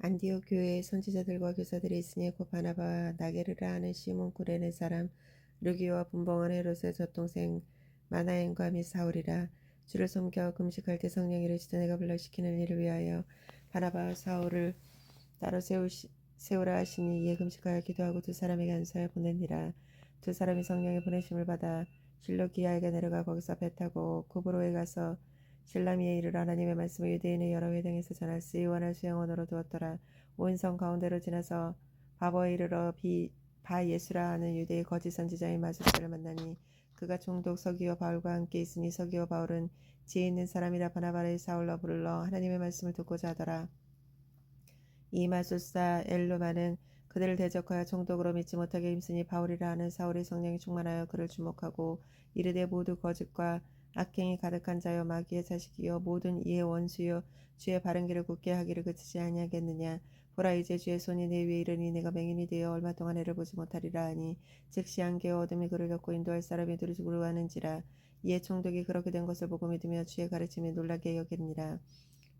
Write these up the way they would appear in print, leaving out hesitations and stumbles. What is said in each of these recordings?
안디옥 교회에 선지자들과 교사들이 있으니 곧 바나바와 나게르라 하는 시몬 구레네 사람 르기오와 분봉한 헤롯의 젖동생 마나엔과 및 사울이라. 주를 섬겨 금식할 때 성령이 이르시되 내가 불러시키는 일을 위하여 바나바와 사울을 따로 세우라 하시니 이에 금식하여 기도하고 두 사람에게 안수하여 보내니라. 두 사람이 성령의 보내심을 받아 실로기아에게 내려가 거기서 배 타고 구브로에 가서 실라미에 이르러 하나님의 말씀을 유대인의 여러 회당에서 전할시 요한을 수양원으로 두었더라. 온 성 가운데로 지나서 바버에 이르러 바 예수라 하는 유대의 거짓 선지자인 마술사를 만나니 그가 총독 서기오 바울과 함께 있으니 서기오 바울은 지혜 있는 사람이라 바나바를 사울로 부르러 하나님의 말씀을 듣고자 하더라. 이 마술사 엘루마는 그들을 대적하여 총독으로 믿지 못하게 힘쓰니 바울이라 하는 사울의 성령이 충만하여 그를 주목하고 이르되 모두 거짓과 악행이 가득한 자여 마귀의 자식이요 모든 이의 원수요 주의 바른 길을 굳게 하기를 그치지 아니하겠느냐. 보라 이제 주의 손이 내 위에 이르니 내가 맹인이 되어 얼마 동안 해를 보지 못하리라 하니 즉시 안개와 어둠이 그를 덮고 인도할 사람이 둘이 두려워하는지라. 이에 총독이 그렇게 된 것을 보고 믿으며 주의 가르침에 놀라게 여기니라.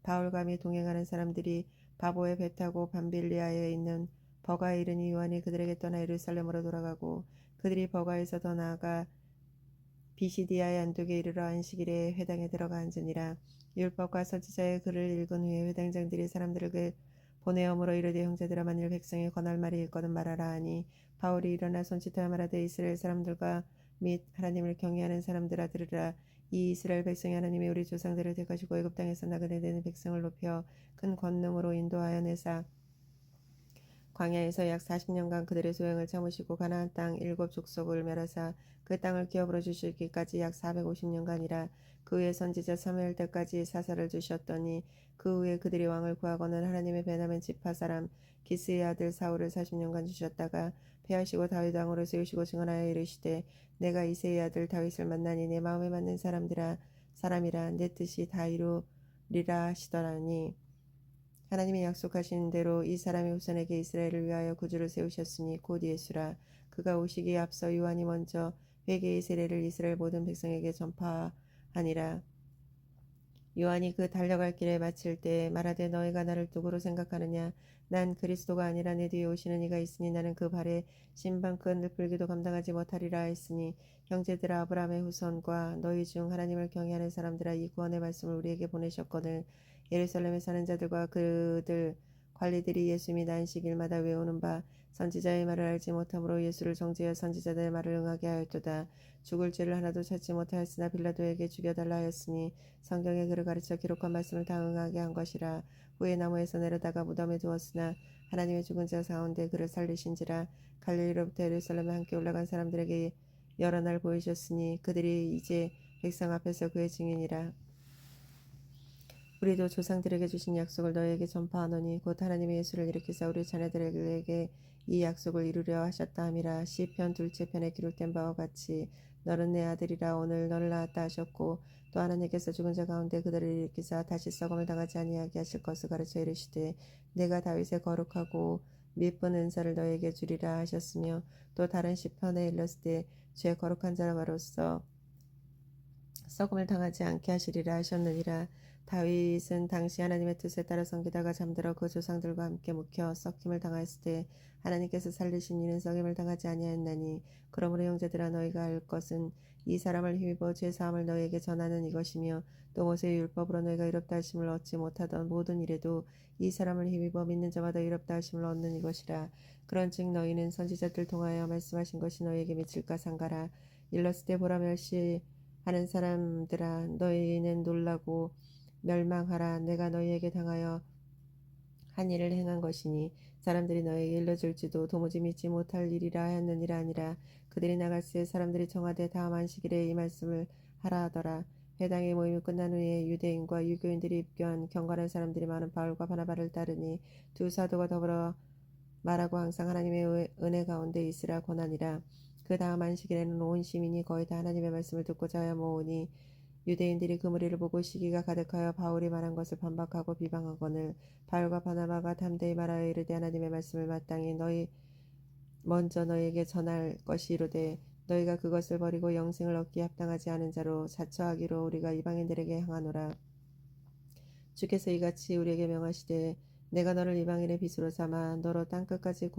바울과 및 동행하는 사람들이 바보에 배 타고 밤빌리아에 있는 버가에 이르니 요한이 그들에게 떠나 예루살렘으로 돌아가고 그들이 버가에서 더 나아가 비시디아의 안독에 이르러 안식일에 회당에 들어가 앉으니라. 율법과 선지자의 글을 읽은 후에 회당장들이 사람들에게 보내어므로 이르되 형제들아 만일 백성이 권할 말이 있거든 말하라 하니 바울이 일어나 손짓하여 말하되 이스라엘 사람들과 및 하나님을 경외하는 사람들아 들으라. 이 이스라엘 백성이 하나님이 우리 조상들을 택하시고 애굽 땅에서 나그네 되는 백성을 높여 큰 권능으로 인도하여 내사 광야에서 약 40년간 그들의 소행을 참으시고 가나안 땅 7족속을 멸하사 그 땅을 기업으로 주시기까지 약 450년간이라. 그 후에 선지자 사무엘 때까지 사사를 주셨더니 그 후에 그들이 왕을 구하고는 하나님의 베냐민 지파 사람 기스의 아들 사울을 40년간 주셨다가 패하시고 다윗 왕으로 세우시고 증언하여 이르시되 내가 이새의 아들 다윗을 만나니 내 마음에 맞는 사람이라 내 뜻이 다 이루리라 하시더라니. 하나님이 약속하신 대로 이 사람이 후손에게 이스라엘을 위하여 구주를 세우셨으니 곧 예수라. 그가 오시기에 앞서 요한이 먼저 회개의 세례를 이스라엘 모든 백성에게 전파하니라. 요한이 그 달려갈 길에 마칠 때 말하되 너희가 나를 누구로 생각하느냐. 난 그리스도가 아니라 내 뒤에 오시는 이가 있으니 나는 그 발에 신방 끈을 풀기도 감당하지 못하리라 했으니 형제들아 아브라함의 후손과 너희 중 하나님을 경외하는 사람들아 이 구원의 말씀을 우리에게 보내셨거늘 예루살렘에 사는 자들과 그들 관리들이 예수 및 안식일마다 외우는 바 선지자의 말을 알지 못함으로 예수를 정죄하여 선지자들의 말을 응하게 하였도다. 죽을 죄를 하나도 찾지 못하였으나 빌라도에게 죽여달라 하였으니 성경에 그를 가르쳐 기록한 말씀을 다 응하게 한 것이라. 후에 나무에서 내려다가 무덤에 두었으나 하나님의 죽은 자 가운데 그를 살리신지라. 갈릴리로부터 예루살렘에 함께 올라간 사람들에게 여러 날 보이셨으니 그들이 이제 백성 앞에서 그의 증인이라. 우리도 조상들에게 주신 약속을 너희에게 전파하노니 곧 하나님의 예수를 일으키사 우리 자녀들에게 이 약속을 이루려 하셨다 함이라. 시편 둘째 편에 기록된 바와 같이 너는 내 아들이라 오늘 너를 낳았다 하셨고 또 하나님께서 죽은 자 가운데 그들을 일으키사 다시 썩음을 당하지 아니하게 하실 것을 가르쳐 이르시되 내가 다윗의 거룩하고 미쁜 은사를 너에게 주리라 하셨으며 또 다른 시편에 일렀을 때 주의 거룩한 자로서 썩음을 당하지 않게 하시리라 하셨느니라. 다윗은 당시 하나님의 뜻에 따라 섬기다가 잠들어 그 조상들과 함께 묵혀 썩힘을 당하였을 때 하나님께서 살리신 이는 썩임을 당하지 아니하였나니 그러므로 형제들아 너희가 알 것은 이 사람을 힘입어 죄사함을 너희에게 전하는 이것이며 또 모세의 율법으로 너희가 의롭다 하심을 얻지 못하던 모든 일에도 이 사람을 힘입어 믿는 자마다 의롭다 하심을 얻는 이것이라. 그런즉 너희는 선지자들 통하여 말씀하신 것이 너희에게 미칠까 상가라. 일렀을 때 보라 멸시하는 사람들아 너희는 놀라고 멸망하라. 내가 너희에게 당하여 한 일을 행한 것이니 사람들이 너희에게 일러줄지도 도무지 믿지 못할 일이라 하였느니라 아니라. 그들이 나갈새 사람들이 청하되 다음 안식일에 이 말씀을 하라 하더라. 회당의 모임이 끝난 후에 유대인과 유교인들이 입교한 경건한 사람들이 많은 바울과 바나바를 따르니 두 사도가 더불어 말하고 항상 하나님의 은혜 가운데 있으라 권하니라. 그 다음 안식일에는 온 시민이 거의 다 하나님의 말씀을 듣고자 하여 모으니 유대인들이 그 무리를 보고 시기가 가득하여 바울이 말한 것을 반박하고 비방하거늘 바울과 바나바가 담대히 말하여 이르되 하나님의 말씀을 마땅히 먼저 너희에게 전할 것이 이르되 너희가 그것을 버리고 영생을 얻기에 합당하지 않은 자로 자처하기로 우리가 이방인들에게 향하노라. 주께서 이같이 우리에게 명하시되 내가 너를 이방인의 빚으로 삼아 너로 땅끝까지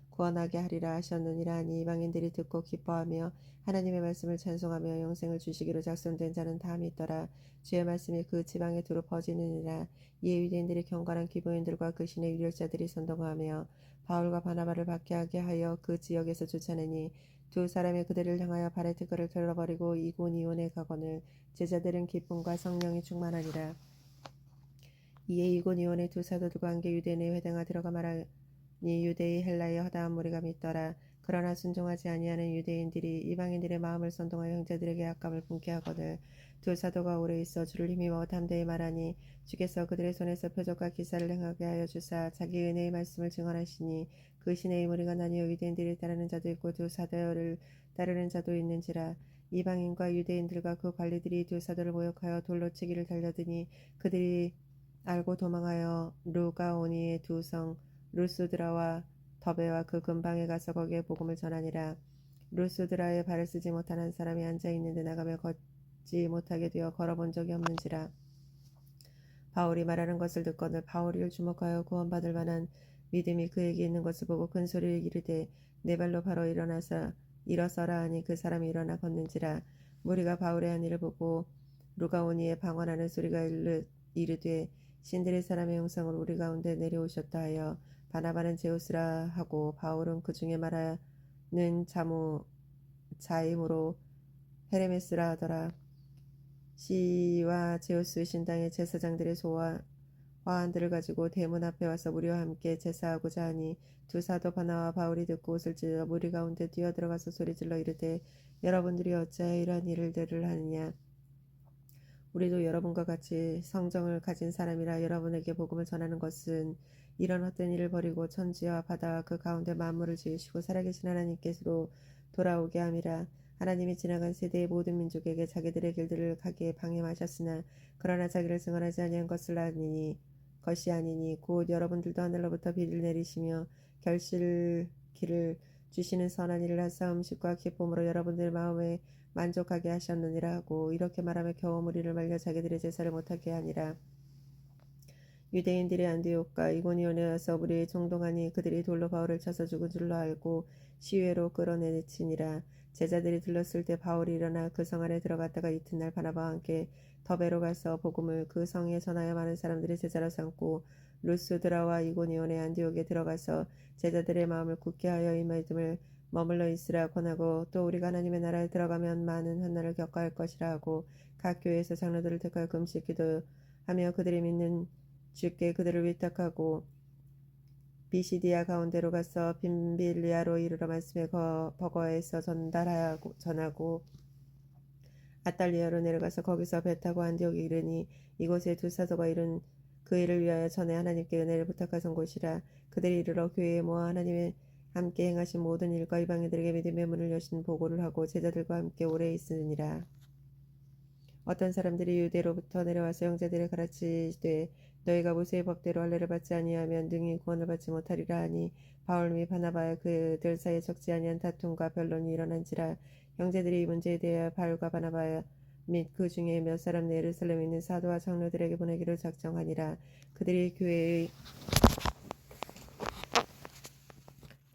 구원하게 하리라 하셨느니라. 하니 이방인들이 듣고 기뻐하며 하나님의 말씀을 찬송하며 영생을 주시기로 작성된 자는 다 믿더라. 주의 말씀이 그 지방에 두루 퍼지느니라. 이에 유대인들이 경건한 기브인들과 그 신의 유력자들이 선동하며 바울과 바나바를 박해하게 하여 그 지역에서 쫓아내니 두 사람이 그들을 향하여 발의 티끌을 털어버리고 이고니온에 가거늘 제자들은 기쁨과 성령이 충만하니라. 이에 이고니온의 두 사도들과 함께 유대인의 회당에 들어가 말하니 유대의 헬라의 허다한 무리가 믿더라. 그러나 순종하지 아니하는 유대인들이 이방인들의 마음을 선동하여 형제들에게 악감을 품게 하거늘 두 사도가 오래 있어 주를 힘입어 담대히 말하니 주께서 그들의 손에서 표적과 기사를 행하게 하여 주사 자기 은혜의 말씀을 증언하시니 그 신의 무리가 나뉘어 유대인들이 따르는 자도 있고 두 사도를 따르는 자도 있는지라. 이방인과 유대인들과 그 관리들이 두 사도를 모욕하여 돌로 치기를 달려드니 그들이 알고 도망하여 루가오니의 두 성 루스드라와 더베와 그 근방에 가서 거기에 복음을 전하니라. 루스드라에 발을 쓰지 못한 한 사람이 앉아 있는데 나가며 걷지 못하게 되어 걸어본 적이 없는지라. 바울이 말하는 것을 듣거늘 바울을 주목하여 구원받을 만한 믿음이 그에게 있는 것을 보고 큰 소리를 이르되 내 발로 바로 일어서라 하니 그 사람이 일어나 걷는지라. 무리가 바울의 한 일을 보고 루가오니에 방언하는 소리가 이르되 신들의 사람의 형상으로 우리 가운데 내려오셨다 하여 바나바는 제우스라 하고 바울은 그 중에 말하는 자임으로 헤레메스라 하더라. 시와 제우스 신당의 제사장들의 화환들을 가지고 대문 앞에 와서 우리와 함께 제사하고자 하니 두 사도 바나와 바울이 듣고 옷을 찢어 무리 가운데 뛰어들어가서 소리질러 이르되 여러분들이 어찌하여 이러한 일들을 하느냐. 우리도 여러분과 같이 성정을 가진 사람이라 여러분에게 복음을 전하는 것은 이런 헛된 일을 버리고 천지와 바다와 그 가운데 만물을 지으시고 살아계신 하나님께로 돌아오게 함이라. 하나님이 지나간 세대의 모든 민족에게 자기들의 길들을 가기에 방임하셨으나 그러나 자기를 증언하지 아니한 것이 아니니 곧 여러분들도 하늘로부터 비를 내리시며 결실기를 주시는 선한 일을 하사 음식과 기쁨으로 여러분들 마음에 만족하게 하셨느니라 하고 이렇게 말하며 겨우 무리를 말려 자기들의 제사를 못하게 하니라. 유대인들이 안디옥과 이고니온에 와서 무리에 총동하니 그들이 돌로 바울을 쳐서 죽은 줄로 알고 시외로 끌어내치니라. 제자들이 들렀을 때 바울이 일어나 그 성 안에 들어갔다가 이튿날 바나바와 함께 더베로 가서 복음을 그 성에 전하여 많은 사람들이 제자로 삼고 루스드라와 이고니온의 안디옥에 들어가서 제자들의 마음을 굳게 하여 이 믿음을 머물러 있으라 권하고 또 우리가 하나님의 나라에 들어가면 많은 환난을 겪어야 할 것이라 하고 각 교회에서 장로들을 택하여 금식 기도하며 그들이 믿는 주께 그들을 위탁하고 비시디아 가운데로 가서 빈빌리아로 이르러 말씀의 버거에서 전하고 아탈리아로 내려가서 거기서 배 타고 안디옥에 이르니 이곳에 두 사도가 이룬 그 일을 위하여 전에 하나님께 은혜를 부탁하던 곳이라. 그들이 이르러 교회에 모아 하나님의 함께 행하신 모든 일과 이방인들에게 믿음의 문을 여신 보고를 하고 제자들과 함께 오래 있으니라. 어떤 사람들이 유대로부터 내려와서 형제들을 가르치되 너희가 모세의 법대로 할례를 받지 아니하면 능히 구원을 받지 못하리라 하니 바울 및 바나바와 그들 사이에 적지 아니한 다툼과 변론이 일어난지라. 형제들이 이 문제에 대하여 바울과 바나바 및 그 중에 몇 사람 예루살렘에 있는 사도와 장로들에게 보내기로 작정하니라. 그들이 교회의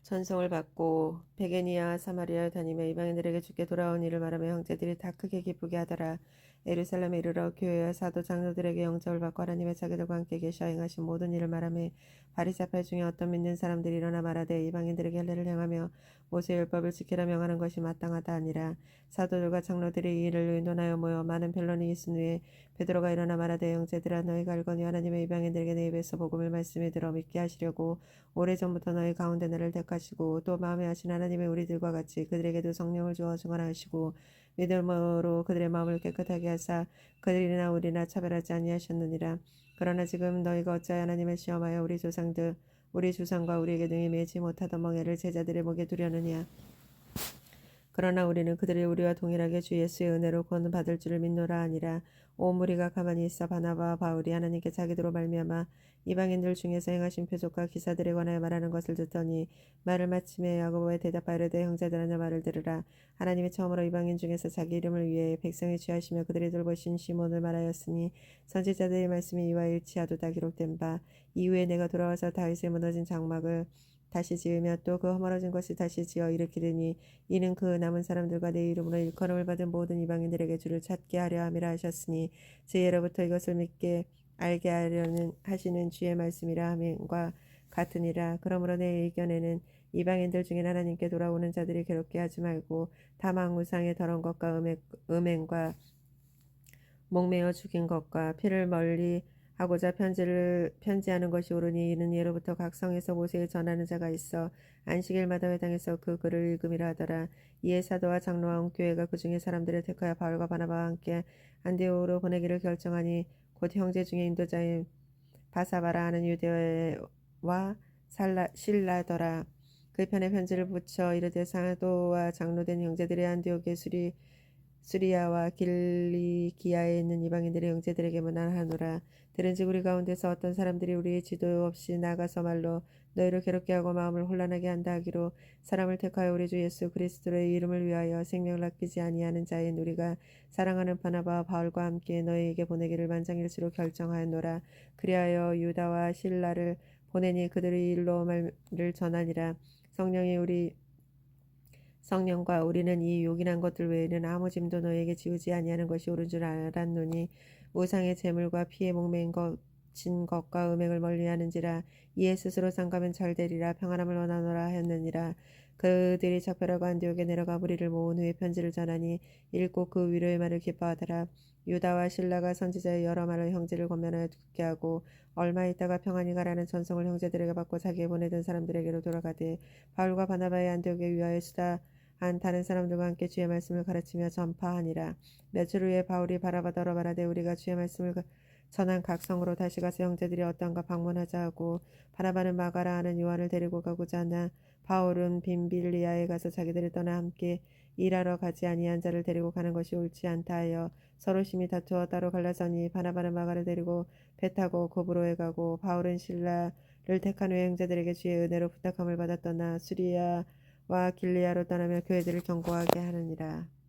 전송을 받고 베게니아 사마리아에 다니며 이방인들에게 주께 돌아온 일을 말하며 형제들이 다 크게 기쁘게 하더라. 예루살렘에 이르러 교회와 사도 장로들에게 영접을 받고 하나님의 자기들과 함께 계셔 행하신 모든 일을 말하며 바리새파 중에 어떤 믿는 사람들이 일어나 말하되 이방인들에게 할례를 행하며 모세의 율법을 지키라 명하는 것이 마땅하다 아니라. 사도들과 장로들이 이 일을 의논하여 모여 많은 변론이 있은 후에 베드로가 일어나 말하되 형제들아 너희가 알거니 하나님의 이방인들에게 내 입에서 복음을 말씀에 들어 믿게 하시려고 오래전부터 너희 가운데 나를 택하시고 또 마음에 하신 하나님의 우리들과 같이 그들에게도 성령을 주어 증언하시고 믿음으로 그들의 마음을 깨끗하게 하사 그들이나 우리나 차별하지 아니하셨느니라. 그러나 지금 너희가 어찌하여 하나님을 시험하여 우리 조상과 우리에게 능히 매지 못하던 멍에를 제자들의 목에 두려느냐. 그러나 우리는 그들이 우리와 동일하게 주 예수의 은혜로 구원 받을 줄을 믿노라 하니라. 온 무리가 가만히 있어 바나바와 바울이 하나님께 자기도로 말미암아 이방인들 중에서 행하신 표적과 기사들에 관하여 말하는 것을 듣더니 말을 마침에 야고보에 대답하여 이르되 형제들아 내 말을 들으라. 하나님이 처음으로 이방인 중에서 자기 이름을 위해 백성을 취하시며 그들이 돌보신 시몬을 말하였으니 선지자들의 말씀이 이와 일치하도다 기록된 바 이후에 내가 돌아와서 다윗의 무너진 장막을 다시 지으며 또 그 허물어진 것이 다시 지어 일으키리니 이는 그 남은 사람들과 내 이름으로 일컬음을 받은 모든 이방인들에게 주를 찾게 하려 함이라 하셨으니 제 예로부터 이것을 믿게 알게 하려는 하시는 주의 말씀이라 함과 같으니라. 그러므로 내 의견에는 이방인들 중에 하나님께 돌아오는 자들이 괴롭게 하지 말고 다만 우상의 더러운 것과 음행과 목매어 죽인 것과 피를 멀리 하고자 편지하는 것이 옳으니 이는 예로부터 각 성에서 모세에 전하는 자가 있어 안식일마다 회당에서 그 글을 읽음이라 하더라. 이에 사도와 장로와 온 교회가 그 중에 사람들을 택하여 바울과 바나바와 함께 안디오로 보내기를 결정하니 곧 형제 중에 인도자인 바사바라 하는 유대와 실라더라. 그 편에 편지를 붙여 이르되 사도와 장로된 형제들의 안디옥의 수리아와 길리기아에 있는 이방인들의 형제들에게 문안하노라. 들은즉 우리 가운데서 어떤 사람들이 우리의 지도 없이 나가서 말로 너희를 괴롭게 하고 마음을 혼란하게 한다 하기로 사람을 택하여 우리 주 예수 그리스도의 이름을 위하여 생명을 아끼지 아니하는 자인 우리가 사랑하는 바나바와 바울과 함께 너희에게 보내기를 만장일치로 결정하였노라. 그리하여 유다와 실라를 보내니 그들의 일로 말을 전하니라. 성령과 우리는 이 요긴한 것들 외에는 아무 짐도 너에게 지우지 아니하는 것이 옳은 줄 알았노니 우상의 재물과 피에 목매인 진 것과 음행을 멀리하는지라. 이에 스스로 상가면 잘 되리라. 평안함을 원하노라 하였느니라. 그들이 작별하고 안디옥에 내려가 무리를 모은 후에 편지를 전하니 읽고 그 위로의 말을 기뻐하더라. 유다와 실라가 선지자의 여러 말을 형제를 권면하여 듣게 하고 얼마 있다가 평안히 가라는 전송을 형제들에게 받고 자기에 보내던 사람들에게로 돌아가되 바울과 바나바의 안디옥에 위하여 수다 한 다른 사람들과 함께 주의 말씀을 가르치며 전파하니라. 며칠 후에 바울이 바라바더러 말하되 우리가 주의 말씀을 전한 각 성으로 다시 가서 형제들이 어떠한가 방문하자 하고 바나바는 마가라 하는 요한을 데리고 가고자 하나 바울은 빈빌리아에 가서 자기들이 떠나 함께 일하러 가지 아니한 자를 데리고 가는 것이 옳지 않다 하여 서로 심히 다투어 따로 갈라서니 바나바는 마가를 데리고 배 타고 고브로에 가고 바울은 신라를 택한 후에 형제들에게 주의 은혜로 부탁함을 받아 떠나 수리아와 길리아로 떠나며 교회들을 경고하게 하느니라.